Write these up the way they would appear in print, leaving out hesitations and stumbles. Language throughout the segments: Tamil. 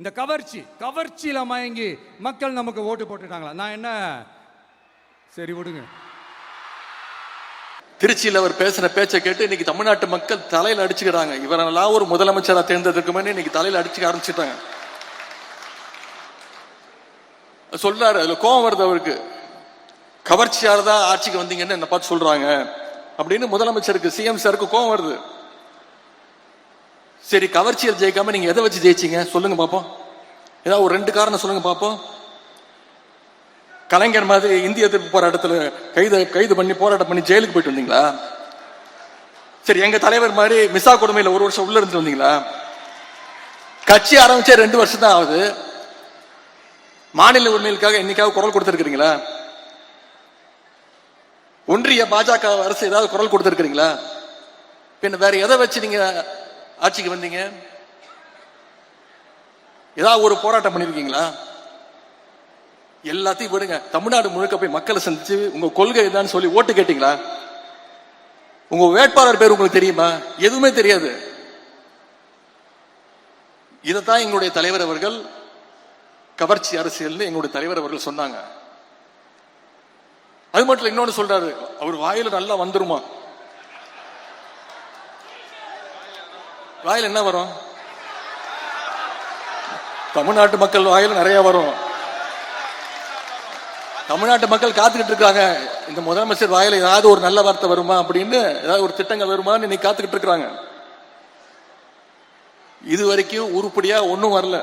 இந்த கவர்ச்சியில மயங்கி மக்கள் நமக்கு ஓட்டு போட்டுட்டாங்களா? நான் என்ன சரி விடுங்க. திருச்சியில் அவர் பேசுற பேச்சை கேட்டு இன்னைக்கு தமிழ்நாட்டு மக்கள் தலையில அடிச்சுக்கிறாங்க. இவரெல்லாம் ஒரு முதலமைச்சரா தேர்ந்தெடுக்குமே இன்னைக்கு தலையில அடிச்சுக்க ஆரம்பிச்சுட்டாங்க. சொல்றாரு, அதுல கோபம் வருது அவருக்கு. கவர்ச்சியாரதா ஆட்சிக்கு வந்தீங்கன்னு என்ன பார்த்து சொல்றாங்க அப்படின்னு முதலமைச்சருக்கு, சிஎம் சாருக்கு கோபம் வருது. சரி, கவர்ச்சியில் ஜெயிக்காம நீங்க எதை வச்சு ஜெயிச்சீங்க சொல்லுங்க பாப்போம். ஏதாவது ஒரு 2 காரணம் சொல்லுங்க பாப்போம். கலைஞர் மாதிரி இந்திய எதிர்ப்பு போராட்டத்தில் கைது பண்ணி போராட்டம் பண்ணி ஜெயிலுக்கு போயிட்டு வந்தீங்களா? சரி, எங்க தலைவர் மாதிரி மிசா கொடுமையில 1 வருஷம் உள்ள இருந்து வந்தீங்களா? கட்சி ஆரம்பிச்சே 2 வருஷம் தான் ஆகுது. மாநில உரிமைகளுக்காக என்னைக்காவது குரல் கொடுத்திருக்கிறீங்களா? ஒன்றிய பாஜக அரசு ஏதாவது குரல் கொடுத்திருக்கிறீங்களா? பின்ன வேற எதை வச்சு நீங்க ஆட்சிக்கு வந்தீங்க? ஏதாவது ஒரு போராட்டம் பண்ணிருக்கீங்களா? எல்லாத்தையும் விடுங்க. தமிழ்நாடு முழுக்க போய் மக்களை சந்திச்சு உங்க கொள்கை தான் சொல்லி ஓட்டு கேட்டீங்களா? உங்க வேட்பாளர் பேர் உங்களுக்கு தெரியுமா? எதுவுமே தெரியாது. இதைத்தான் எங்களுடைய தலைவர் அவர்கள் கவர்ச்சி அரசியல் எங்களுடைய தலைவர் அவர்கள் சொன்னாங்க. அது மட்டும் இல்ல, இன்னொன்னு சொல்றாரு, அவர் வாயில நல்லா வந்துருமா? வாயில என்ன வரும்? தமிழ்நாட்டு மக்கள் வாயில நிறைய வரும். தமிழ்நாட்டு மக்கள் காத்துக்கிட்டு இருக்காங்க, இந்த முதலமைச்சர் வாயில ஏதாவது ஒரு நல்ல வார்த்தை வருமா அப்படின்னு, ஏதாவது ஒரு திட்டங்கள் வருமானு இன்னைக்கு காத்துக்கிட்டு இருக்காங்க. இது வரைக்கும் உருப்படியா ஒன்னும் வரல.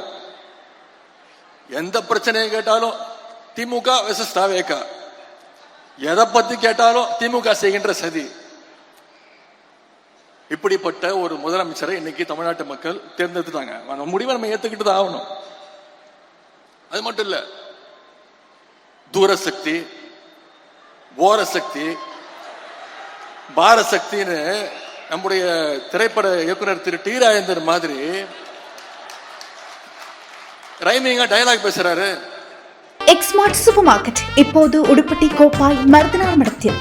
எந்த பிரச்சனையை கேட்டாலும் திமுக வெர்சஸ் தாவேகா, எதை பத்தி கேட்டாலும் திமுக செய்கின்ற சதி. இப்படிப்பட்ட ஒரு முதலமைச்சரை இன்னைக்கு தமிழ்நாட்டு மக்கள் தேர்ந்தெடுத்துட்டாங்க. முடிவை நம்ம ஏத்துக்கிட்டு தான் ஆகணும். அது மட்டும் இல்ல, தூரசக்தி, ஓரசக்தி, பாரசக்தின்னு நம்முடைய திரைப்பட இயக்குனர் திரு டி ராஜேந்தர் மாதிரி ரைமிங்கா டயலாக் பேசுறாரு. எக்ஸ்மார்ட் சூப்பர் மார்க்கெட் இப்போது உடுப்பட்டி, கோப்பாய், மருதனார் மடத்தில்